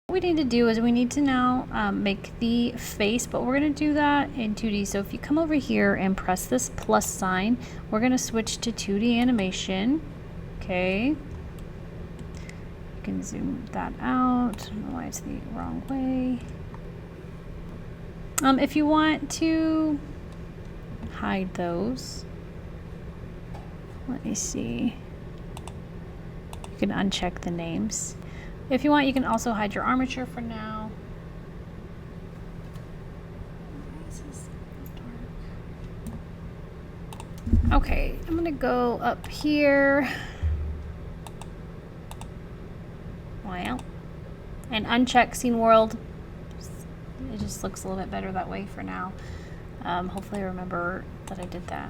What we need to do is we need to now make the face, but we're going to do that in 2D. So if you come over here and press this plus sign, we're going to switch to 2D animation. Okay. You can zoom that out. I don't know why it's the wrong way. If you want to hide those, let me see. You can uncheck the names. If you want, you can also hide your armature for now. Okay, I'm gonna go up here. Well, and uncheck Scene World. It just looks a little bit better that way for now. Hopefully I remember that I did that.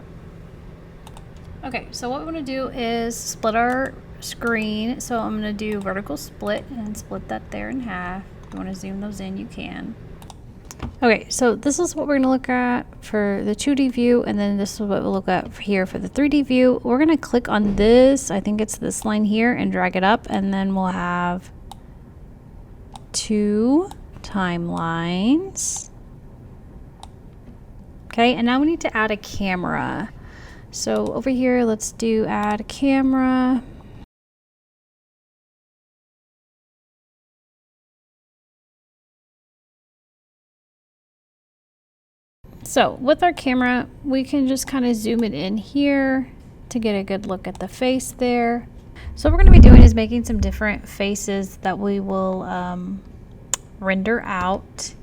Okay, so what we're gonna do is split our screen. So I'm gonna do vertical split and split that there in half. If you wanna zoom those in, you can. Okay, so this is what we're gonna look at for the 2D view, and then this is what we'll look at here for the 3D view. We're gonna click on this, I think it's this line here, and drag it up, and then we'll have 2 timelines. Okay, and now we need to add a camera. So over here, let's do add a camera. So with our camera, we can just kind of zoom it in here to get a good look at the face there. So what we're going to be doing is making some different faces that we will render out.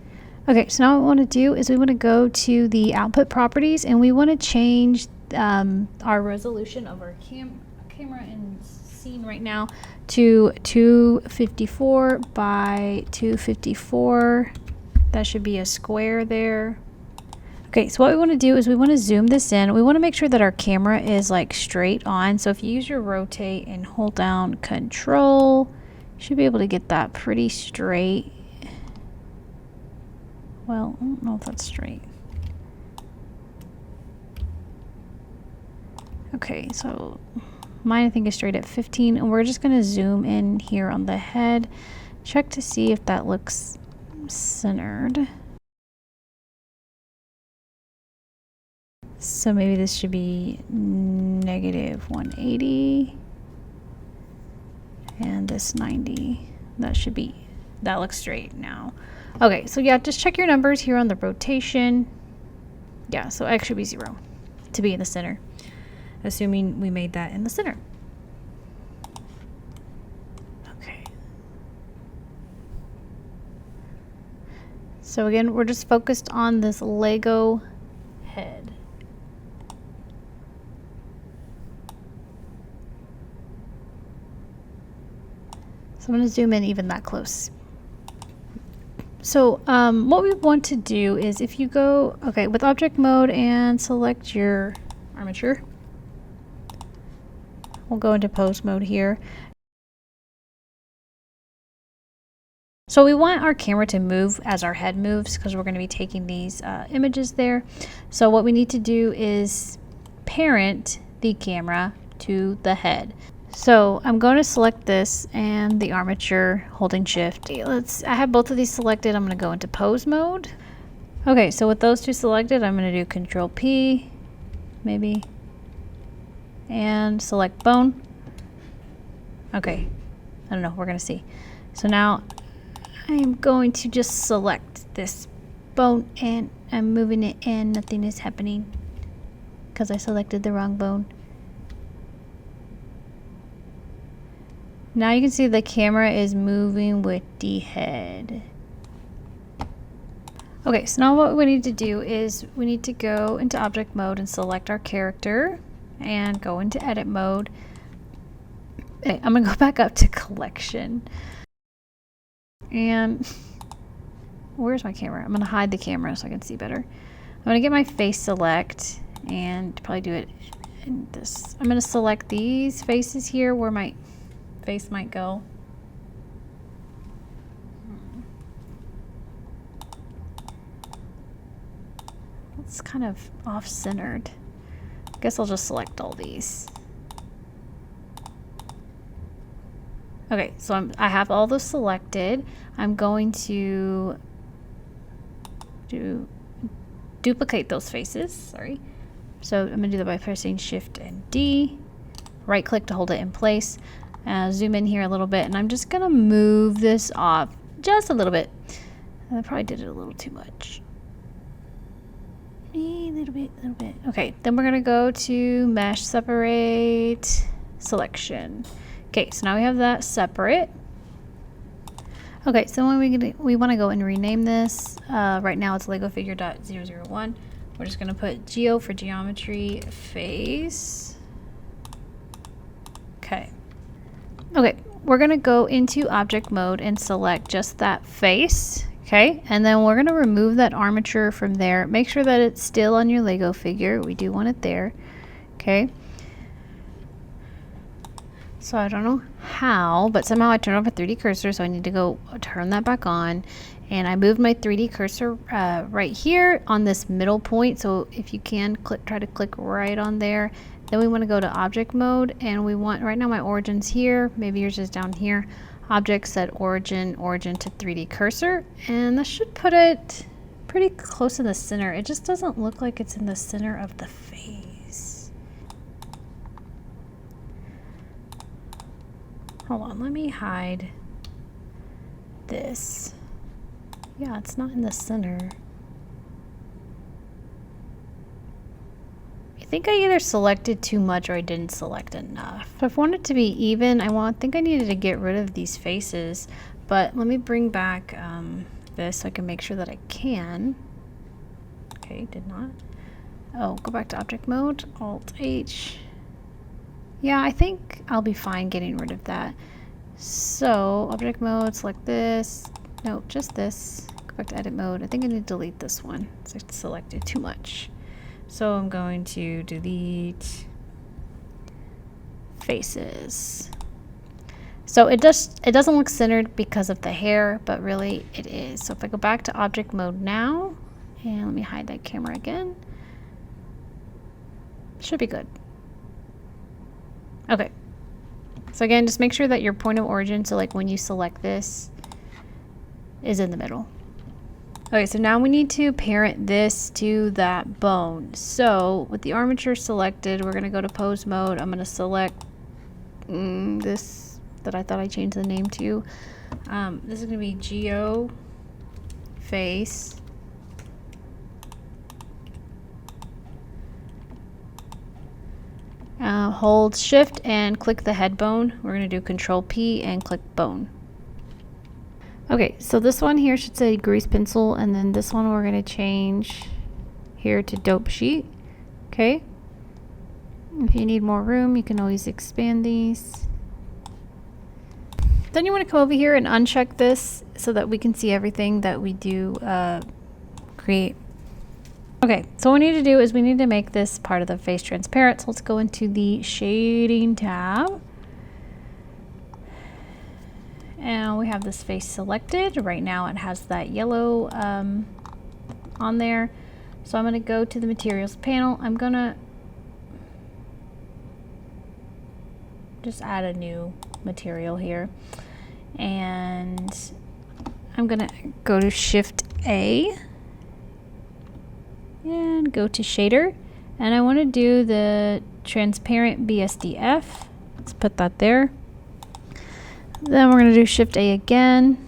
Okay, so now what we want to do is we want to go to the output properties, and we want to change our resolution of our camera and scene right now to 254 by 254. That should be a square there. Okay, so what we want to do is we want to zoom this in. We want to make sure that our camera is like straight on. So if you use your rotate and hold down Control, you should be able to get that pretty straight. Well, I don't know if that's straight. Okay, so mine I think is straight at 15, and we're just going to zoom in here on the head. Check to see if that looks centered. So maybe this should be -180 and this 90. That looks straight now. Okay, so yeah, just check your numbers here on the rotation. Yeah, so X should be 0 to be in the center, assuming we made that in the center. Okay. So again, we're just focused on this Lego head. So I'm going to zoom in even that close. So what we want to do is if you go, okay, with object mode and select your armature, we'll go into pose mode here. So we want our camera to move as our head moves because we're going to be taking these images there. So what we need to do is parent the camera to the head. So I'm going to select this and the armature, holding shift. I have both of these selected. I'm going to go into pose mode. Okay, so with those two selected, I'm going to do Control P, maybe, and select bone. Okay, I don't know, we're going to see. So now I am going to just select this bone and I'm moving it in. Nothing is happening because I selected the wrong bone. Now you can see the camera is moving with the head. Okay, so now what we need to do is we need to go into object mode and select our character and go into edit mode. Okay, I'm gonna go back up to collection. And where's my camera? I'm gonna hide the camera so I can see better. I'm gonna get my face select and probably do it in this. I'm gonna select these faces here where my face might go. It's kind of off-centered. I guess I'll just select all these. Okay, so I have all those selected. I'm going to duplicate those faces, sorry. So I'm gonna do that by pressing Shift and D. Right click to hold it in place. Zoom in here a little bit, and I'm just gonna move this off just a little bit. I probably did it a little too much. A little bit. Okay, then we're gonna go to Mesh, Separate, Selection. Okay, so now we have that separate. Okay, so when we want to go and rename this. Right now it's Lego figure.001. We're just gonna put Geo for geometry, face. Okay. Okay, we're gonna go into object mode and select just that face. Okay, and then we're gonna remove that armature from there. Make sure that it's still on your Lego figure. We do want it there. Okay. So I don't know how, but somehow I turned off a 3D cursor, so I need to go turn that back on. And I moved my 3D cursor right here on this middle point. So if you can try to click right on there. Then we want to go to object mode, and we want, right now my origin's here, maybe yours is down here. Object, set origin to 3D cursor, and that should put it pretty close in the center. It just doesn't look like it's in the center of the face. Hold on, let me hide this. Yeah, it's not in the center. I think I either selected too much or I didn't select enough. If I want it to be even, I think I needed to get rid of these faces, but let me bring back this so I can make sure that I can. Okay, did not. Oh, go back to object mode, Alt H. Yeah, I think I'll be fine getting rid of that. So object mode, select this. No, just this. Go back to edit mode. I think I need to delete this one. So I selected too much. So I'm going to delete faces. So it doesn't look centered because of the hair, but really it is. So if I go back to object mode now, and let me hide that camera again, should be good. Okay. So again, just make sure that your point of origin, so like when you select this, is in the middle. Okay, so now we need to parent this to that bone. So with the armature selected, we're going to go to pose mode. I'm going to select this that I thought I changed the name to. This is going to be Geo face. Hold shift and click the head bone. We're going to do Control P and click bone. Okay, so this one here should say grease pencil, and then this one we're going to change here to dope sheet. Okay. If you need more room, you can always expand these. Then you want to come over here and uncheck this so that we can see everything that we do create. Okay, so what we need to do is we need to make this part of the face transparent. So let's go into the shading tab. And we have this face selected. Right now it has that yellow on there. So I'm going to go to the materials panel. I'm going to just add a new material here. And I'm going to go to Shift A and go to shader. And I want to do the transparent BSDF. Let's put that there. Then we're going to do Shift A again.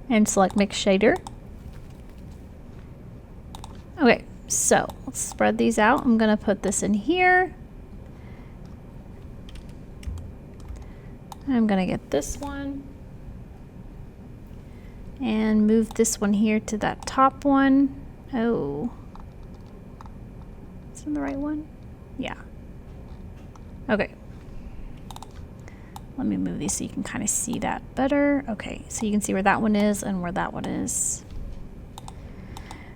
And select Mix Shader. Okay, so let's spread these out. I'm going to put this in here. I'm going to get this one. And move this one here to that top one. Oh. Is it the right one? Yeah. Okay. Let me move these so you can kind of see that better. Okay, so you can see where that one is and where that one is.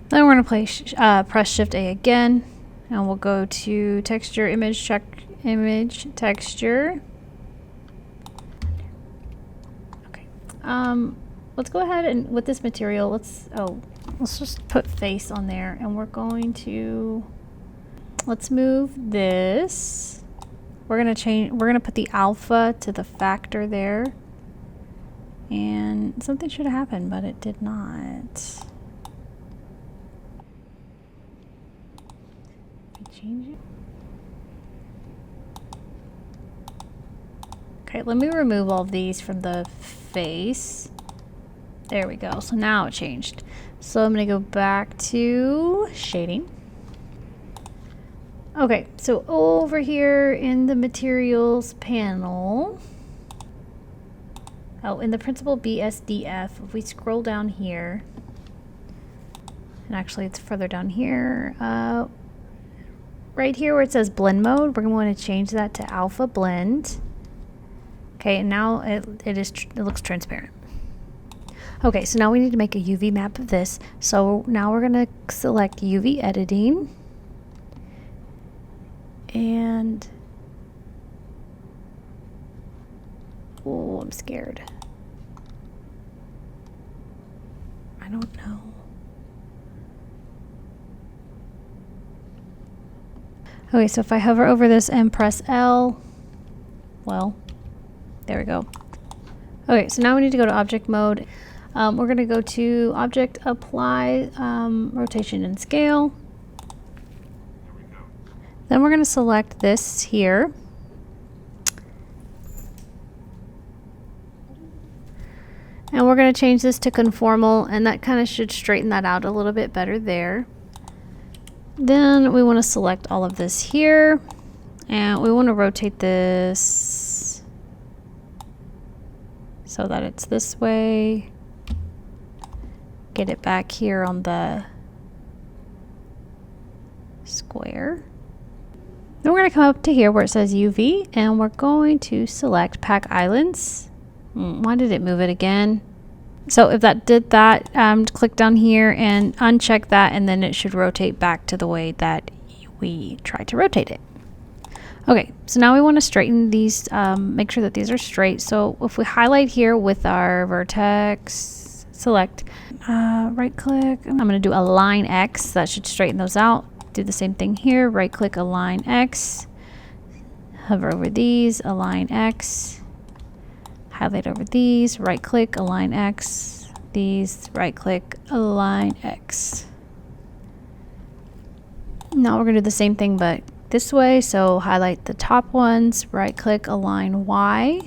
Then we're going to press Shift A again, and we'll go to Texture, Image, check Image, Texture. Okay. Let's go ahead and with this material, let's just put face on there, and we're going to, let's move this we're gonna put the alpha to the factor there. And something should have happened, but it did not. Change it. Okay, let me remove all of these from the face. There we go. So now it changed. So I'm going to go back to shading. Okay, so over here in the materials panel, oh, in the principal BSDF, if we scroll down here, and actually it's further down here, right here where it says blend mode, we're going to want to change that to alpha blend. Okay, and now it looks transparent. Okay, so now we need to make a UV map of this. So now we're going to select UV editing. And oh, I'm scared. I don't know. Okay, so if I hover over this and press L, well, there we go. Okay, so now we need to go to object mode. We're going to go to object, apply, rotation and scale. Then we're going to select this here. And we're going to change this to conformal, and that kind of should straighten that out a little bit better there. Then we want to select all of this here, and we want to rotate this so that it's this way. Get it back here on the square. Then we're going to come up to here where it says UV, and we're going to select Pack Islands. Why did it move it again? So if that did that, click down here and uncheck that, and then it should rotate back to the way that we tried to rotate it. Okay, so now we want to straighten these, make sure that these are straight. So if we highlight here with our vertex, select, right click, I'm going to do Align X. That should straighten those out. Do the same thing here, right click, Align X, hover over these, Align X, highlight over these, right click, Align X, these, right click, Align X. Now we're going to do the same thing but this way, so highlight the top ones, right click, Align Y,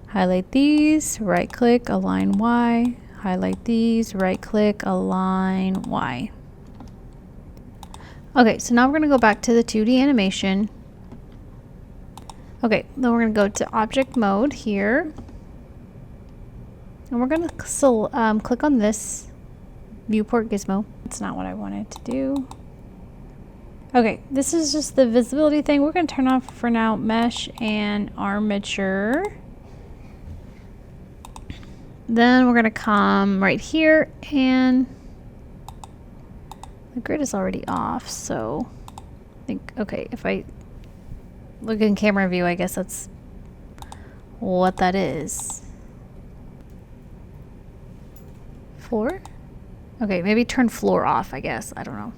highlight these, right click, Align Y, highlight these, right click, Align Y. Okay, so now we're going to go back to the 2D animation. Okay, then we're going to go to object mode here. And we're going to click on this viewport gizmo. That's not what I wanted to do. Okay, this is just the visibility thing. We're going to turn off for now mesh and armature. Then we're going to come right here, and the grid is already off, so I think, okay, if I look in camera view, I guess that's what that is. Floor? Okay, maybe turn floor off, I guess. I don't know.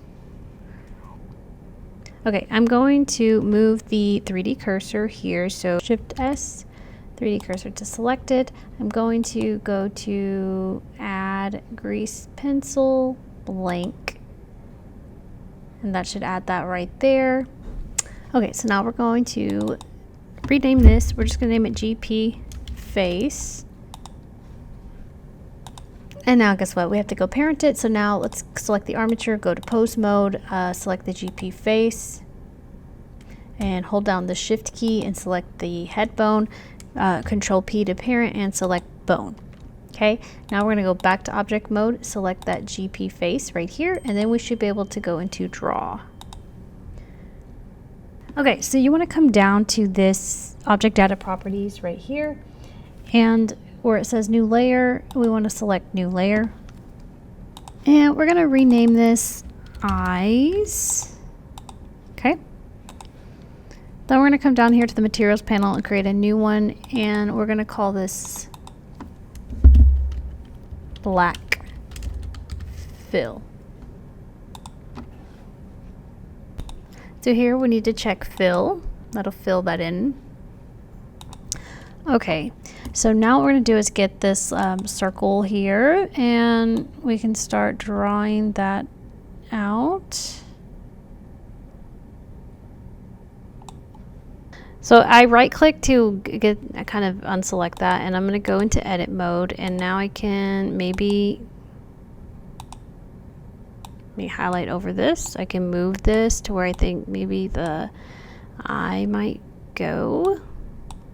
Okay, I'm going to move the 3D cursor here. So Shift S, 3D cursor to selected. I'm going to go to add grease pencil blank. And that should add that right there. Okay, so now we're going to rename this. We're just going to name it GP Face. And now guess what? We have to go parent it. So now let's select the armature, go to pose mode, select the GP Face, and hold down the Shift key and select the head bone, Control P to parent and select bone. Okay, now we're going to go back to object mode, select that GP Face right here, and then we should be able to go into draw. Okay, so you want to come down to this object data properties right here, and where it says new layer, we want to select new layer. And we're going to rename this eyes. Okay. Then we're going to come down here to the materials panel and create a new one, and we're going to call this black fill. So here we need to check fill. That'll fill that in. Okay, so now what we're going to do is get this circle here, and we can start drawing that out. So I right click to kind of unselect that, and I'm going to go into edit mode, and now I can maybe highlight over this. I can move this to where I think maybe the eye might go.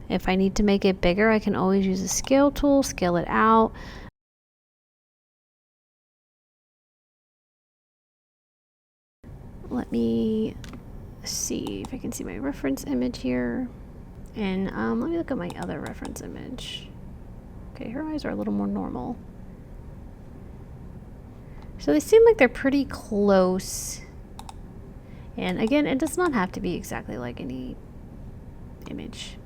If I need to make it bigger, I can always use a scale tool, scale it out. Let me see if I can see my reference image here. And let me look at my other reference image. Okay, her eyes are a little more normal. So they seem like they're pretty close. And again, it does not have to be exactly like any image.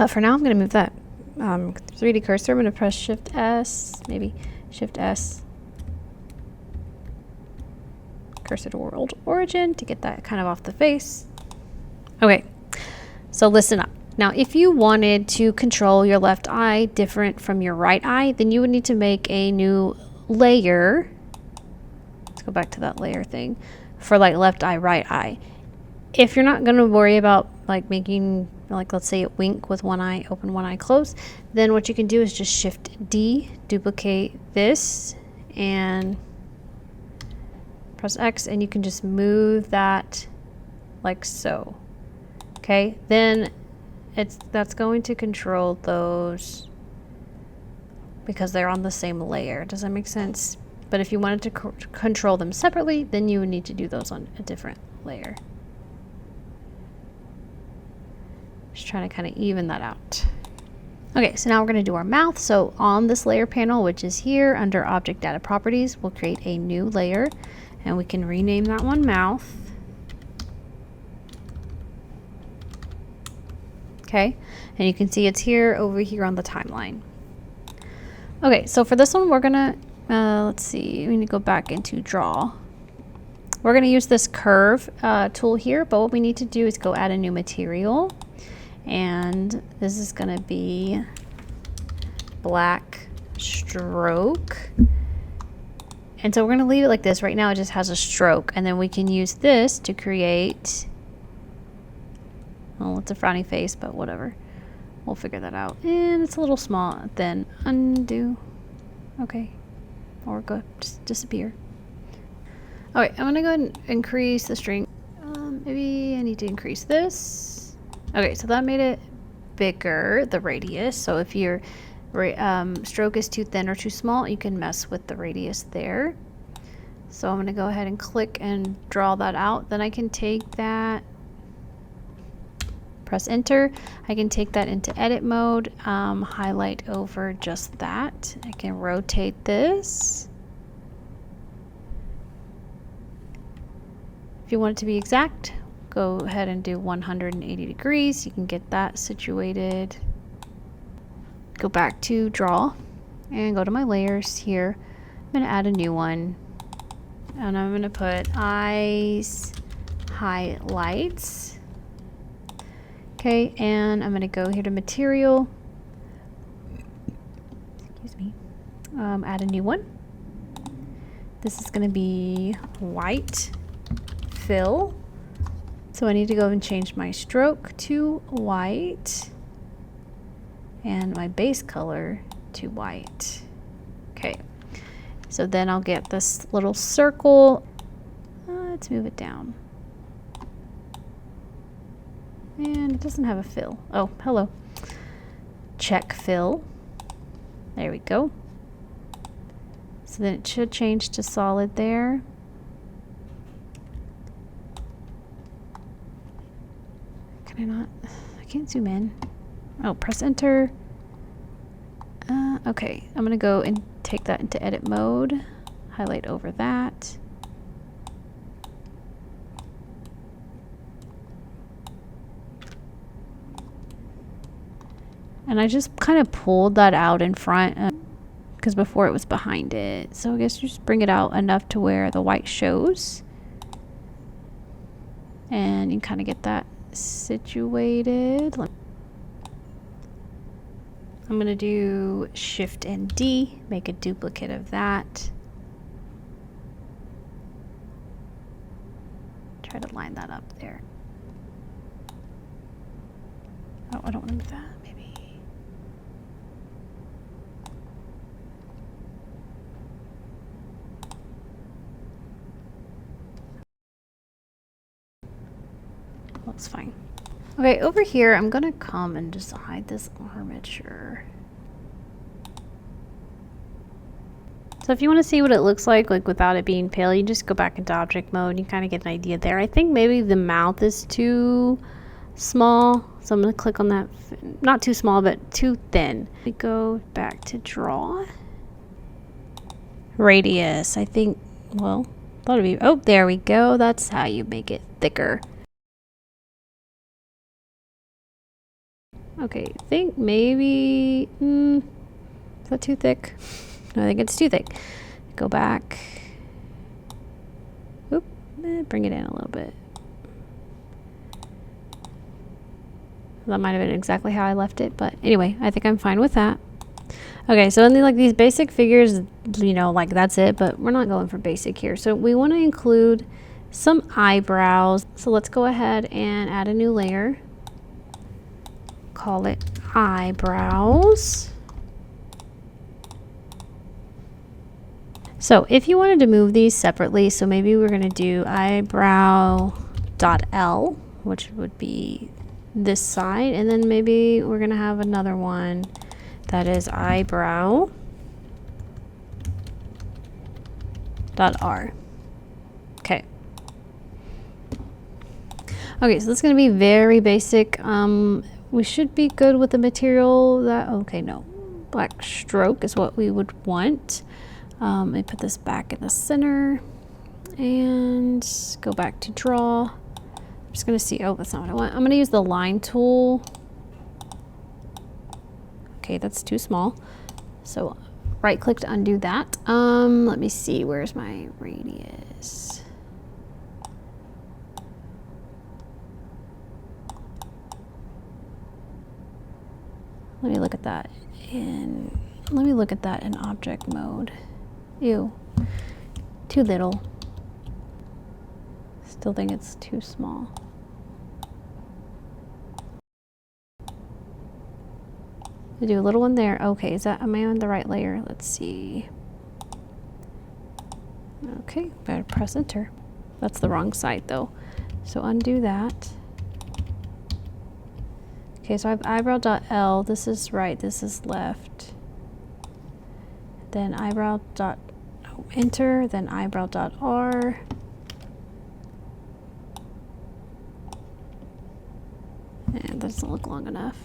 For now, I'm going to move that 3D cursor. I'm going to press Shift S, maybe Shift S. Cursor to world origin to get that kind of off the face. Okay, so listen up. Now, if you wanted to control your left eye different from your right eye, then you would need to make a new layer. Let's go back to that layer thing for like left eye, right eye. If you're not going to worry about like making, like let's say it wink with one eye open, one eye closed, then what you can do is just Shift D, duplicate this, and press X, and you can just move that like so. Okay, then that's going to control those because they're on the same layer. Does that make sense? But if you wanted to control them separately, then you would need to do those on a different layer. Just trying to kind of even that out. Okay, so now we're going to do our mouth. So on this layer panel, which is here under Object Data Properties, we'll create a new layer, and we can rename that one Mouth. Okay, and you can see it's here over here on the timeline. Okay, so for this one, we're gonna let's see, we need to go back into Draw. We're gonna use this curve tool here, but what we need to do is go add a new material, and this is gonna be black stroke. And so we're gonna leave it like this. Right now it just has a stroke, and then we can use this to create, well, it's a frowny face, but whatever. We'll figure that out. And it's a little small. Then undo. Okay. Or go just disappear. Okay, I'm gonna go ahead and increase the string. Maybe I need to increase this. Okay, so that made it bigger, the radius. So if your stroke is too thin or too small, you can mess with the radius there. So I'm gonna go ahead and click and draw that out. Then I can take that, press enter. I can take that into edit mode, highlight over just that. I can rotate this. If you want it to be exact, go ahead and do 180 degrees. You can get that situated. Go back to draw and go to my layers here. I'm going to add a new one, and I'm going to put eyes highlights. Okay, and I'm going to go here to material. Excuse me. Add a new one. This is going to be white fill. So I need to go and change my stroke to white and my base color to white. Okay, so then I'll get this little circle. Let's move it down. And it doesn't have a fill. Oh, hello. Check fill. There we go. So then it should change to solid there. Can I not? I can't zoom in. Oh, press enter. Okay, I'm gonna go and take that into edit mode. Highlight over that. And I just kind of pulled that out in front because before it was behind it. So I guess you just bring it out enough to where the white shows. And you kind of get that situated. I'm going to do Shift and D, make a duplicate of that. Try to line that up there. Oh, I don't want to move that, maybe. That's fine. Okay, over here, I'm gonna come and just hide this armature. So if you want to see what it looks like without it being pale, you just go back into object mode. You kind of get an idea there. I think maybe the mouth is too small, so I'm gonna click on that. Not too small, but too thin. We go back to draw. Radius, I think, well, thought it'd be, oh, there we go. That's how you make it thicker. Okay, I think maybe, is that too thick? No, I think it's too thick. Go back. Oop, bring it in a little bit. That might have been exactly how I left it, but anyway, I think I'm fine with that. Okay, so in like these basic figures, you know, like that's it, but we're not going for basic here. So we want to include some eyebrows. So let's go ahead and add a new layer. Call it eyebrows. So if you wanted to move these separately, so maybe we're going to do eyebrow.L, which would be this side, and then maybe we're going to have another one that is eyebrow.R. Okay. Okay, so this is going to be very basic. We should be good with the material that, okay, no. Black stroke is what we would want. Let me put this back in the center and go back to draw. I'm just going to see, oh, that's not what I want. I'm going to use the line tool. Okay, that's too small. So right click to undo that. Let me see, where's my radius? Let me look at that in object mode. Ew, too little. Still think it's too small. I do a little one there. Okay, am I on the right layer? Let's see. Okay, better press enter. That's the wrong side though. So undo that. Okay, so I have eyebrow.L. This is right, this is left. Then enter, then eyebrow.R. And that doesn't look long enough.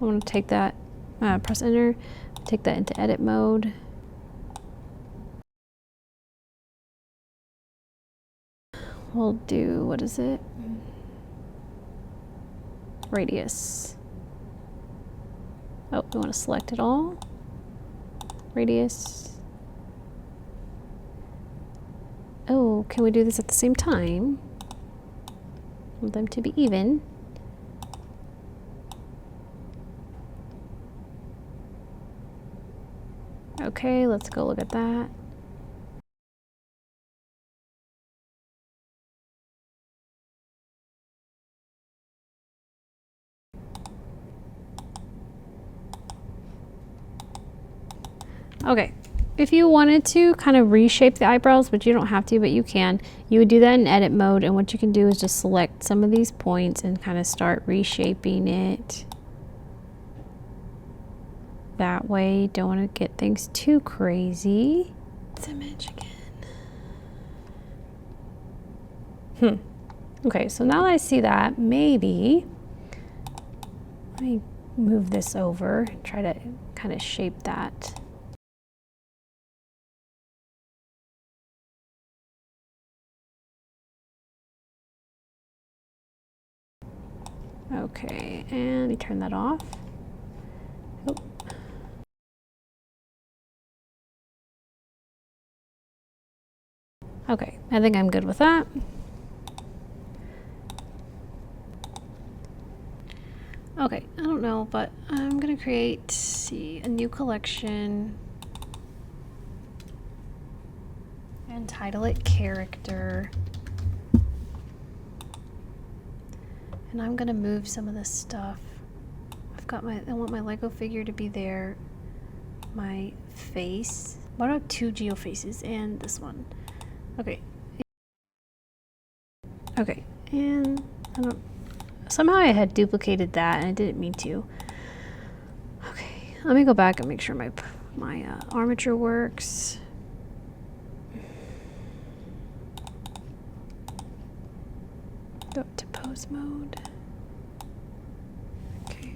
I want to take that, press enter, take that into edit mode. We'll do, what is it? Radius. Oh, we want to select it all. Radius. Oh, can we do this at the same time? I want them to be even. Okay, let's go look at that. Okay, if you wanted to kind of reshape the eyebrows, but you don't have to, but you can, you would do that in edit mode, and what you can do is just select some of these points and kind of start reshaping it. That way, you don't want to get things too crazy. This image again. Okay, so now that I see that, maybe let me move this over and try to kind of shape that. Okay, and let me turn that off. Oh. Okay, I think I'm good with that. Okay, I don't know, but I'm gonna create, see, a new collection and title it character. And I'm gonna move some of this stuff. I want my Lego figure to be there. My face. What about 2 geo faces and this one? Okay. Okay, and somehow I had duplicated that and I didn't mean to. Okay, let me go back and make sure my armature works. Go up to pose mode. Okay.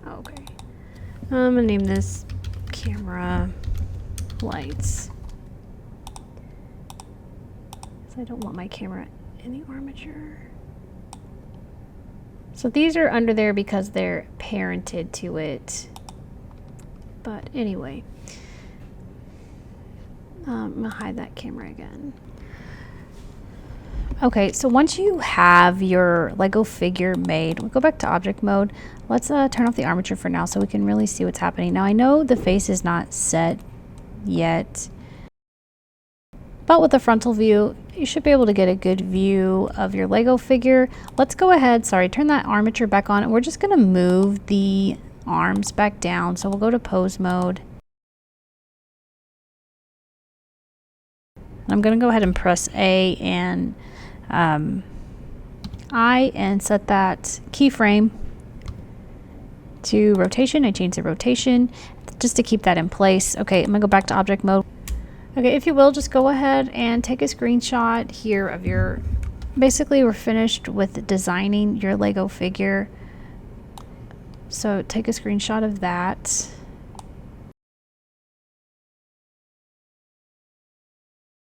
Okay. I'm gonna name this camera lights. So I don't want my camera in the armature. So these are under there because they're parented to it. But anyway, I'm gonna hide that camera again. Okay, so once you have your Lego figure made, we'll go back to object mode. Let's turn off the armature for now so we can really see what's happening. Now I know the face is not set yet, but with the frontal view, you should be able to get a good view of your Lego figure. Let's go ahead, turn that armature back on, and we're just gonna move the arms back down. So we'll go to pose mode. I'm gonna go ahead and press A and I and set that keyframe to rotation. I changed the rotation just to keep that in place. Okay, I'm gonna go back to object mode. Okay, if you will, just go ahead and take a screenshot here of your, basically we're finished with designing your Lego figure. So take a screenshot of that.